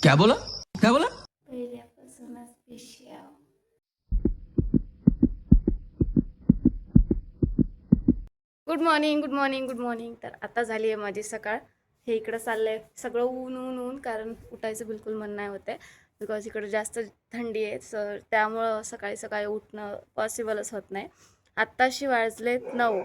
क्या बोला क्या बोला? पहिल्यापासूनच पिशव्या. Good morning, good morning, good morning. तर आता झाली आहे माझी सकाळ. हे इकडं चाललं आहे सगळं ऊन ऊन ऊन, कारण उठायचं बिलकुल मन नाही होते बिकॉज इकडं जास्त थंडी आहे. सर त्यामुळं सकाळी सकाळी उठणं पॉसिबलच होत नाही. आत्ताशी वाजलेत 9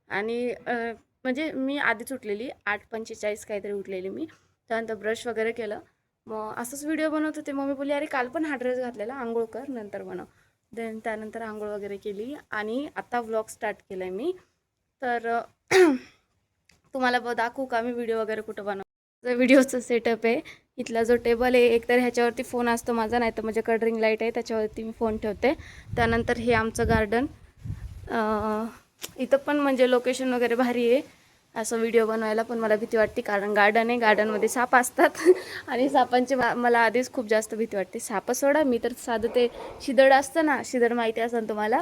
आणि म्हणजे मी आधीच उठलेली 8:45 काहीतरी उठलेली मी. त्यानंतर ब्रश वगैरे केलं, मग असंच व्हिडिओ बनवत होते. मम्मी बोलली अरे काल पण हा ड्रेस घातलेला, आंघोळ कर नंतर बनव. देन त्यानंतर आंघोळ वगैरे केली आणि आता व्लॉग स्टार्ट केला आहे मी. तर तुम्हाला दाखवू का मी व्हिडिओ वगैरे कुठं बनवतो. व्हिडिओचं सेटअप आहे. इथला जो टेबल आहे, एकतर ह्याच्यावरती फोन असतो माझा, नाही तर माझ्याकडे रिंग लाईट आहे त्याच्यावरती मी फोन ठेवते. त्यानंतर हे आमचं गार्डन. इथं पण म्हणजे लोकेशन वगैरे भारी आहे असं व्हिडिओ बनवायला, पण मला भीती वाटते कारण गार्डन आहे, गार्डनमध्ये साप असतात आणि सापांची मला आधीच खूप जास्त भीती वाटते. साप सोडा, मी तर साधं ते शिदड असतं ना, शिदड माहिती असेल तुम्हाला,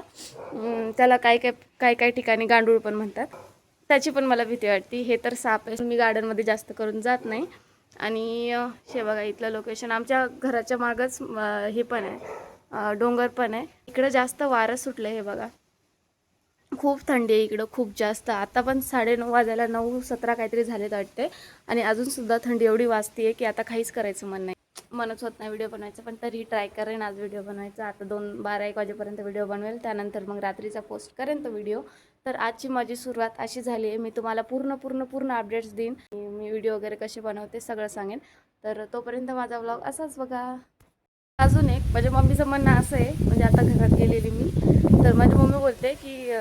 त्याला काय काय काय काय ठिकाणी गांडूळ पण म्हणतात, त्याची पण मला भीती वाटते. हे तर साप आहे, मी गार्डनमध्ये जास्त करून जात नाही. आणि हे बघा इथलं लोकेशन, आमच्या घराच्या मागच हे पण आहे, डोंगर पण आहे. इकडं जास्त वारं सुटलं. हे बघा खूप थंडी आहे इकडं, खूप जास्त. आता पण 9:30 वाजायला 9:17 काहीतरी झालेत वाटते आणि अजूनसुद्धा थंडी एवढी वाजते की आता काहीच करायचं मनच होत नाही व्हिडिओ बनवायचं. पण तरी ट्राय करेन आज व्हिडिओ बनवायचा. आता 12-1 वाजेपर्यंत व्हिडिओ बनवेल, त्यानंतर मग रात्रीचा पोस्ट करेन तो व्हिडिओ. तर आजची माझी सुरुवात अशी झाली आहे. मी तुम्हाला पूर्ण अपडेट्स देईन, मी व्हिडिओ वगैरे कसे बनवते सगळं सांगेन. तर तोपर्यंत माझा व्लॉग असाच बघा. अजून एक माझ्या मम्मीचं म्हणणं असं आहे, म्हणजे आता घरात गेलेली मी, तर माझी मम्मी बोलते की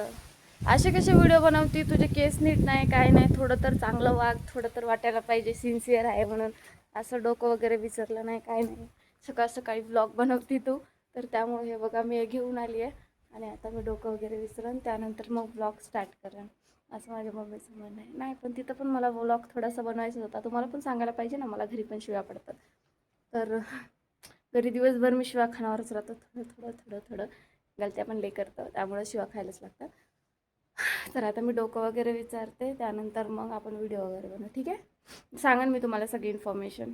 असे कसे व्हिडिओ बनवते, तुझे केस नीट नाही काय नाही, थोडं तर चांगलं वाग, थोडं तर वाटायला पाहिजे सिन्सिअर आहे म्हणून. असं डोकं वगैरे विसरलं नाही काय नाही, सकाळ सकाळी व्लॉग बनवते तू. तर त्यामुळे हे बघा मी घेऊन आली आहे आणि आता मी डोकं वगैरे विसरेन, त्यानंतर मग व्लॉग स्टार्ट करेन असं माझ्या मम्मीचं म्हणणं आहे. नाही पण तिथं पण मला व्लॉग थोडासा बनवायचा होता, तुम्हाला पण सांगायला पाहिजे ना, मला घरी पण शिव्या पडतात. तर घरी दिवसभर मी शिव्या खाण्यावरच राहतो, थोडं थोडं थोडं थोडं गलत्या पण लई करतं, त्यामुळे शिव्या खायलाच लागतात. तर आता मी डोकं वगैरे विचारते, त्यानंतर मग आपण व्हिडिओ वगैरे बनवू, ठीक आहे. सांगेन मी तुम्हाला सगळी इन्फॉर्मेशन.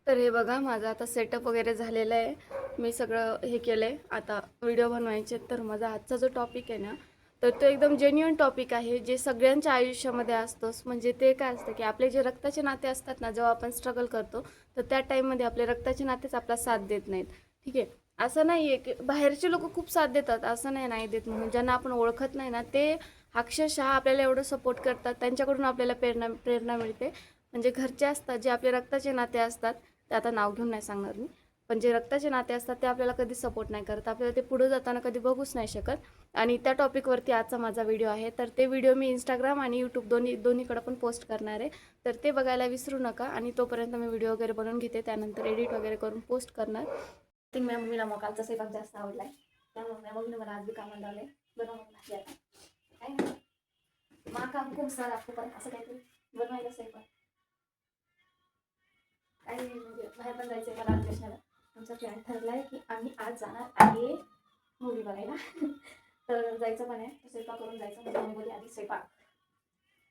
तर हे बघा माझा आता सेटअप वगैरे झालेलं आहे, मी सगळं हे केलं आहे. आता व्हिडिओ बनवायचे. तर माझा आजचा जो टॉपिक आहे ना, तर तो एकदम जेन्युइन टॉपिक आहे, जे सगळ्यांच्या आयुष्यामध्ये असतोच. म्हणजे ते काय असतं की आपले जे रक्ताचे नाते असतात ना, जेव्हा आपण स्ट्रगल करतो तर त्या टाईममध्ये आपले रक्ताचे नातेच आपला साथ देत नाहीत, ठीक आहे. असं नाही आहे की बाहेरचे लोक खूप साथ देतात, असं नाही देत म्हणून. ज्यांना आपण ओळखत नाही ना, ते अक्षरशः आपल्याला एवढं सपोर्ट करतात, त्यांच्याकडून आपल्याला प्रेरणा मिळते. म्हणजे घरचे असतात, जे आपले रक्ताचे नाते असतात, ते आता नाव घेऊन नाही सांगणार मी, पण जे रक्ताचे नाते असतात ते आपल्याला कधी सपोर्ट नाही करत, आपल्याला ते पुढे जाताना कधी बघूच नाही शकत. आणि त्या टॉपिकवरती आजचा माझा व्हिडिओ आहे. तर ते व्हिडिओ मी इंस्टाग्राम आणि यूट्यूब दोन्हीकडे पण पोस्ट करणार आहे. तर ते बघायला विसरू नका. आणि तोपर्यंत मी व्हिडिओ वगैरे बनवून घेते, त्यानंतर एडिट वगैरे करून पोस्ट करणार. ते माझ्या मम्मीला मोकालचा स्वयंपाक जास्त आवडला आहे, त्यामुळे माझ्या मम्मीने मला आज बी कामाला लावलं आहे बनवून घातली. आता काय नाही मा काम खूप सारं असतं, पण असं काहीतरी बनवायला स्वयंपाक काय म्हणजे बाहेर पण जायचं आहे मला कशाला. आमचा प्लॅन ठरला आहे की आम्ही आज जाणार आहे मूवी बघायला. तर जायचं पण आहे, स्वयंपाक करून जायचं. म्हणजे मम्मी बोलली आधी स्वयंपाक,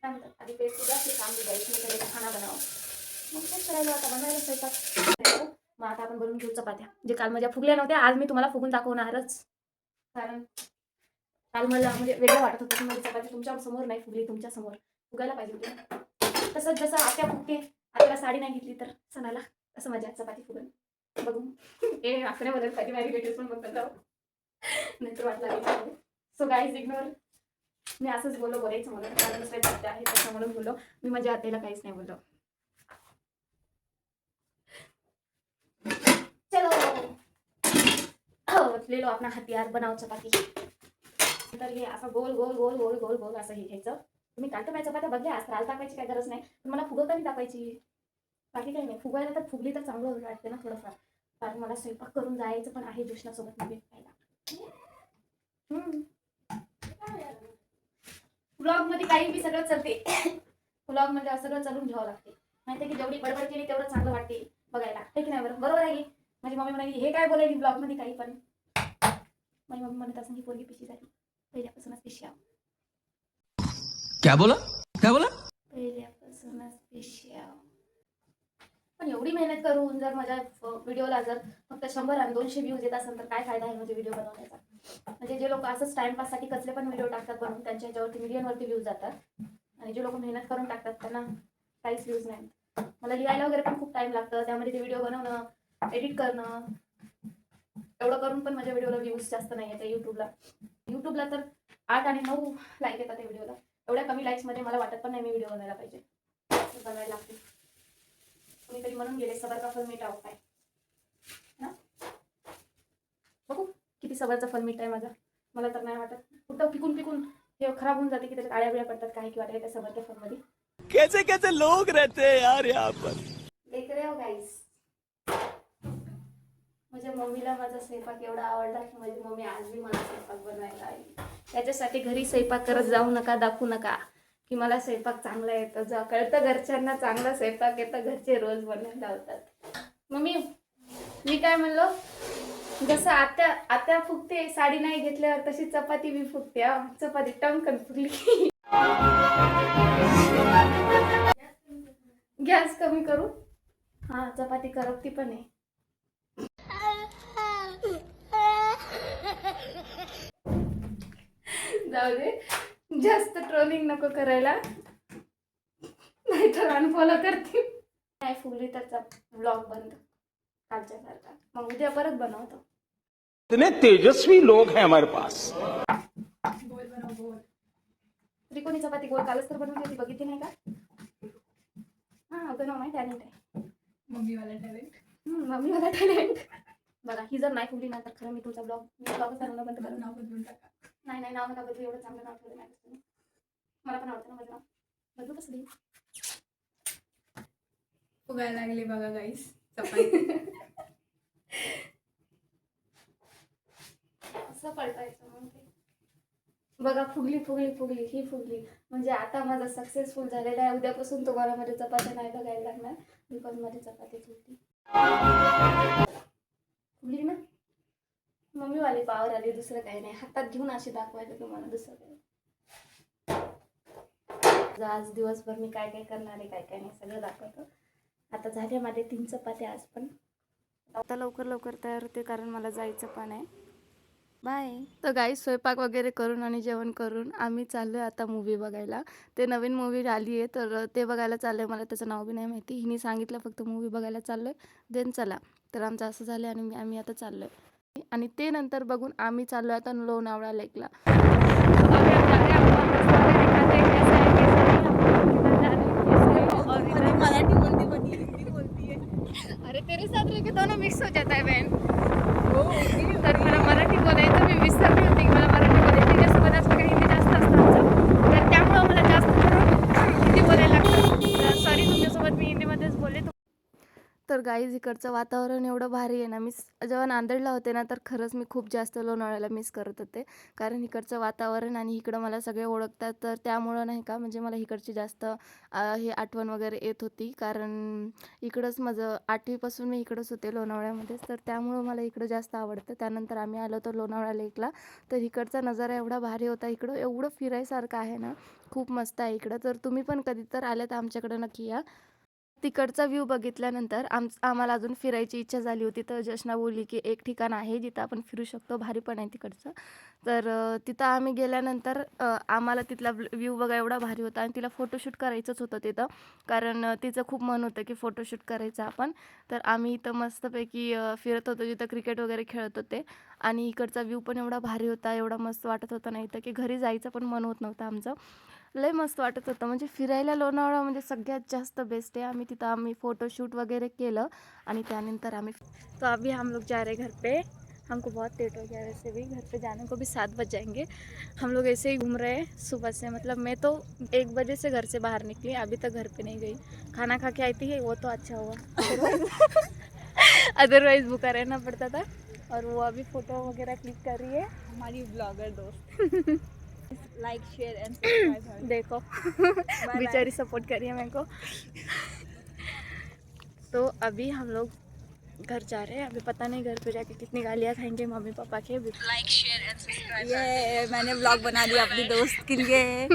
त्यानंतर आधी पेस्ट उद्या ते काम द्यायचं, मी त्याला खाना बनावं. मग तेच करायला आता बनवायला स्वयंपाक. मग आता आपण बनवून घेऊ चपात्या, जे काल माझ्या फुगल्या नव्हत्या, आज मी तुम्हाला फुगून दाखवणारच. कारण काल मला म्हणजे वेगळं वाटत होतं की माझी चपाती तुमच्या समोर नाही फुगली, तुमच्या समोर फुगायला पाहिजे होती. तसंच जसं आत्या फुगते, आत्याला साडी नाही घेतली तर सणाला, असं माझ्या चपाती फुगल बघून. हे असं नाही बदल पाहिजे, माझी रिलेटिव्ह पण बघतात जाऊ नंतर वाटलं. सो गाईज इग्नोर, मी असंच बोलायचं मला, कारण दुसऱ्या आत्या आहे त्याच्यामुळे बोललो मी, माझ्या आत्याला काहीच नाही बोललो. चलो ले लो अपना हथियार, बनाओ चपाती. तर हे असं गोल गोल गोल गोल गोल गोल असं हे घ्यायचं. तुम्ही काल तर माझ्या चपात्या बघल्या, त्रास दाखवायची काय गरज नाही, पण मला फुगवताना दाखवायची, बाकी काही नाही. फुगायला तर फुगली तर चांगलं वाटते ना थोडंफार, कारण मला स्वयंपाक करून जायचं पण आहे जोशनासोबत मध्ये खायला. व्लॉग मध्ये काही बी सगळं चालते. व्लॉग मध्ये असं सगळं चालून घ्यावं लागते, माहिती की जेवढी बडबड केली तेवढं चांगलं वाटते बघायला, हे की नाही बरं? बरोबर आहे. माझी मम्मी म्हणाली हे काय बोलायली ब्लॉग मध्ये काही पण. माझी मम्मी म्हणत असं ही पोरगी पिशी झाली, पहिल्यापासूनच पिशव्या. क्या बोला क्या बोला? पहिल्यापासूनच पिशव्या. पण एवढी मेहनत करून जर माझ्या व्हिडिओला जर फक्त 100 आणि 200 व्ह्यूज येत असेल तर काय फायदा आहे म्हणजे व्हिडिओ बनवण्याचा. म्हणजे जे लोक असंच टाइमपाससाठी कसले पण व्हिडिओ टाकतात बनवून त्यांच्या ह्याच्यावरती मिलियनवरती व्ह्यूज जातात आणि जे लोक मेहनत करून टाकतात त्यांना काहीच व्ह्यूज नाही. मला लिहायला वगैरे पण खूप टाइम लागतं, त्यामध्ये ते व्हिडिओ बनवणं, एडिट करणं, एवढं करून पण माझ्या व्हिडिओला व्ह्यूज जास्त नाही येते. युट्यूबला तर 8 आणि 9 लाईक येतात त्या व्हिडिओला. एवढ्या कमी लाईक्समध्ये मला वाटत पण नाही मी व्हिडिओ बनवायला पाहिजे, बनवायला लागते. कोणीतरी म्हणून गेले सबर का फल मीठा होता है ना. बघू किती सबरचं फल मीठा आहे माझा. मला तर नाही वाटत. कुठं पिकून पिकून हे खराब होऊन जाते की त्याच्यात आळ्या बिळ्या पडतात काही किंवा त्या सबरच्या फलमध्ये. कैसे कैसे लोग रहते हैं यार यहाँ पर. देख रहे हो गाईस, माझ्या मम्मीला माझा स्वयंपाक एवढा आवडला की माझी मम्मी आज बी मला स्वयंपाक बनवायला आली. त्याच्यासाठी घरी स्वयंपाक करत जाऊ नका, दाखवू नका की मला स्वयंपाक चांगला येतं. जा कळतं घरच्यांना चांगला स्वयंपाक येतं, घरचे रोज बनवायला लावतात. मम्मी मी काय म्हणलो, जसं आत्या फुगते साडी नाही घेतल्यावर तशी चपाती बी फुगते. चपाती टमकन फुगली. गॅस कमी करू. हा चपाती करपती पण आहे. जाऊ दे, जास्त ट्रोलिंग नको करायला नाहीतर अनफॉलो करतील. नाही फुगली तर ब्लॉग बंद कालच्या सारखा. मग उद्या परत बनवतो. इतने तेजस्वी लोग हैं हमारे पास. गोल बनव गोल. त्रिकोणी चपाती गोल कालच तर बनवली होती, बघितली नाही का. हा बनव माहिती आहे. मम्मीवाला टॅलेंट. बघा ही जर नाही फुगली ना तर खरं मी तुमचा ब्लॉग बनवणं बंद करून नाव बदलून टाका. नाही नाव नका बदलू, एवढं चांगलं नाव ठेवलं नाही. मला पण आवडतं ना माझं नाव. बदलू कसं देऊ. फुगायला लागले बघा गाईस चपाती. असं पलटायचं म्हणते. बघा फुगली ही फुगली. म्हणजे आता माझा सक्सेसफुल झालेला आहे. उद्यापासून तुम्हाला माझ्या चपात्या नाही बघायला लागणार बिकॉज माझी चपाती फुगली. फुगली ना. मम्मीवाली पावर आली, दुसरं काही नाही. हातात घेऊन अशी दाखवायचं तुम्हाला, दुसरं काही. आज दिवसभर मी काय काय करणार आहे, काय काय नाही सगळं दाखवतो. आता झाले माझे 3 चपात्या आज पण. आता लवकर तयार होते कारण मला जायचं पण आहे. बाय. तर गाई स्वयंपाक वगैरे करून आणि जेवण करून आम्ही चाललो आहे आता मूवी बघायला. ते नवीन मूवी आली आहे तर ते बघायला चाललं आहे. मला त्याचं नाव बी नाही माहिती. हिने सांगितलं फक्त मूवी बघायला चाललो आहे देन चला. तर आमचं असं झालं आणि आम्ही आता चाललो आहे आणि ते नंतर बघून आम्ही चाललो आहे आता लोणावळा लेकला. अरे तेरे साथ रह के दोनों मिक्स हो जाता है बहन. तर मला मराठी बोलायचं मी विसरली होती की मला मराठी बोलायची. त्याच्यासोबत असं काही हिंदी जास्त असतं आमचं तर त्यामुळं मला जास्त करून हिंदी बोलायला लागतं. सॉरी तुमच्यासोबत मी हिंदीमध्येच बोलले. तर गाईज इकडचं वातावरण एवढं भारी आहे ना. मी जेव्हा नांदेडला होते ना तर खरंच मी खूप जास्त लोणावळ्याला मिस करत होते कारण इकडचं वातावरण आणि इकडं मला सगळे ओळखतात तर त्यामुळं नाही का म्हणजे मला इकडची जास्त हे आठवण वगैरे येत होती कारण इकडंच माझं 8वीपासून मी इकडंच होते लोणावळ्यामध्येच तर त्यामुळं मला इकडं जास्त आवडतं. त्यानंतर आम्ही आलो तर लोणावळा लेकला तर इकडचा नजारा एवढा भारी होता. इकडं एवढं फिरायसारखं आहे ना, खूप मस्त आहे इकडं. तर तुम्ही पण कधी तर आले तर आमच्याकडं नक्की या. तिकडचा व्ह्यू बघितल्यानंतर आम्हाला अजून फिरायची इच्छा झाली होती तर जशना बोलली की एक ठिकाण आहे जिथं आपण फिरू शकतो, भारी पण आहे तिकडचं. तर तिथं आम्ही गेल्यानंतर आम्हाला तिथला व्ह्यू बघा एवढा भारी होता आणि तिला फोटोशूट करायचंच होतं तिथं कारण तिचं खूप मन होतं की फोटोशूट करायचं आपण. तर आम्ही इथं मस्तपैकी फिरत होतो जिथं क्रिकेट वगैरे खेळत होते आणि इकडचा व्ह्यू पण एवढा भारी होता, एवढा मस्त वाटत होता ना इथं की घरी जायचं पण मन होत नव्हतं आमचं. लय मस्त वाटत होतं. म्हणजे फिरायला लोणावळा म्हणजे सगळ्यात जास्त बेस्ट आहे. आम्ही फोटोशूट वगैरे केलं आणि त्यानंतर तो अभी हम लोग जा रहे घर पे. हमको बहुत लेट हो गया, वैसे भी घर पे जाने को भी 7 बज जाएंगे. हम लोग ऐसे ही घूम रहे हैं सुबह से. मतलब मैं तो 1 बजे से घर से बाहर निकली, अभी तक घर पे नहीं गई. खाना खा के आई थी वो तो अच्छा हुआ अदरवाइज भूखा रहना पड़ता था. और वो अभी फोटो वगैरह क्लिक कर रही है हमारी ब्लॉगर दोस्त. Like share and subscribe. देखो बेचारी सपोर्ट करिए मेरे को. तो अभी हम लोग घर जा रहे हैं. अभी पता नहीं घर पे जाके कितनी गालियाँ खाएंगे मम्मी पापा के. Like share and subscribe. ये मैंने ब्लॉग बना दिया अपनी दोस्त के लिए.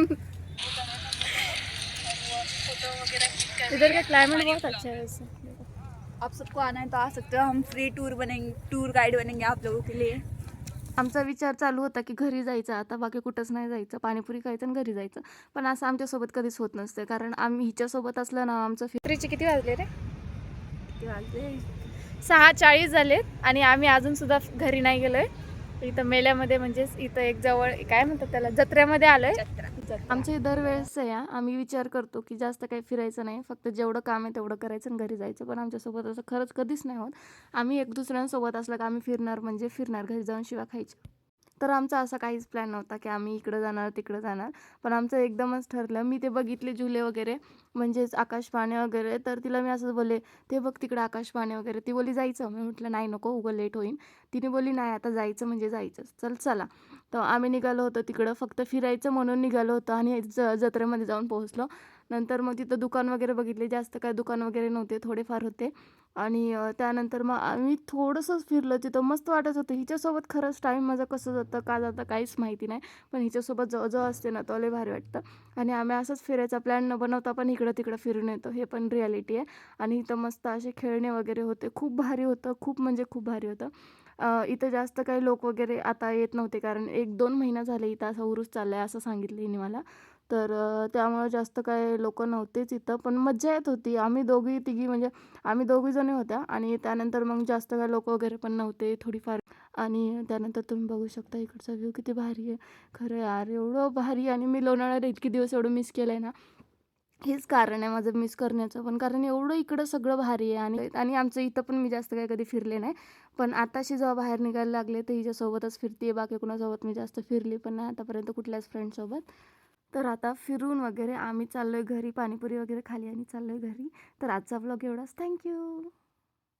इधर का क्लाइमेट बहुत अच्छा है वैसे. आप सबको आना है तो आ सकते हो. हम फ्री टूर गाइड बनेंगे आप लोगों के लिए. आमचा विचार चालू होता की घरी जायचं, आता बाकी कुठंच नाही जायचं, पाणीपुरी खायचं आणि घरी जायचं. पण असं आमच्यासोबत कधीच होत नसते, कारण आम्ही हिच्यासोबत असलं ना आमचं फित्रीचे किती वाजले रे? किती वाजले? 6:40 झालेत आणि आम्ही अजूनसुद्धा घरी नाही गेलोय. इथं मेल्यामध्ये म्हणजेच इथं एक जवळ काय म्हणतात त्याला, जत्रेमध्ये आलोय. जत्रा. आमच्या दरवेळेस आहे आम्ही विचार करतो की जास्त काही फिरायचं नाही, फक्त जेवढं काम आहे तेवढं करायचं आणि घरी जायचं. पण आमच्यासोबत असं खरंच कधीच नाही होत. आम्ही एक दुसऱ्यांसोबत असलं की आम्ही फिरणार म्हणजे फिरणार, घरी जाऊन शिवा खायच्या. तर आमचा असा काहीच प्लॅन नव्हता की आम्ही इकडं जाणार तिकडं जाणार. पण आमचं एकदमच ठरलं. मी ते बघितले झुले वगैरे, म्हणजेच आकाशपाळणे वगैरे, तर तिला मी असं बोलले, ते बघ तिकडं आकाशपाळणे वगैरे. ती बोली जायचं. मी म्हटलं नाही नको, उगं लेट होईल. तिने बोली नाही आता जायचं म्हणजे जायचंच, चल चला. तर आम्ही निघालो होतो तिकडं, फक्त फिरायचं म्हणून निघालो होतो आणि जत्रेमध्ये जाऊन पोहोचलो. नंतर मग तिथं दुकान वगैरे बघितले, जास्त काय दुकान वगैरे नव्हते, थोडेफार होते. आणि त्यानंतर मग आम्ही थोडंसंच फिरलो तिथं, मस्त वाटत होतं. हिच्यासोबत खरंच टाईम माझा कसं जातं का जातं काहीच माहिती नाही, पण हिच्यासोबत जवळ असते ना तो लय भारी वाटतं. आणि आम्ही असंच फिरायचा प्लॅन न बनवता पण इकडं तिकडं फिरून येतो, हे पण रिॲलिटी आहे. आणि इथं मस्त असे खेळणे वगैरे होते, खूप भारी होतं, खूप म्हणजे खूप भारी होतं. इथं जास्त काही लोक वगैरे आता येत नव्हते, कारण 1-2 महिना झाले इथं असा उरूस चालला आहे असं सांगितलं हिने मला. तर त्यामुळे जास्त काय लोक नव्हतेच इथं, पण मज्जा येत होती. आम्ही दोघी तिघी म्हणजे आम्ही दोघी जणी होत्या आणि त्यानंतर मग जास्त काय लोक वगैरे पण नव्हते थोडीफार. आणि त्यानंतर तुम्ही बघू शकता इकडचा व्ह्यू किती भारी आहे. खरं यार एवढं भारी, आणि मी लोणावळ्याला इतके दिवस एवढं मिस केलं आहे ना, हेच कारण आहे माझं मिस करण्याचं पण, कारण एवढं इकडं सगळं भारी आहे. आणि आमचं इथं पण मी जास्त काही कधी फिरले नाही, पण आताशी जेव्हा बाहेर निघायला लागले तर हिच्यासोबतच फिरते, बाकी कुणासोबत मी जास्त फिरली पण नाही आतापर्यंत कुठल्याच फ्रेंडसोबत. तर आता फिरून वगैरे आम्ही चाललोय घरी, पाणीपुरी वगैरे खाली आणि चाललोय घरी. तर आजचा व्लॉग एवढाच. थँक्यू.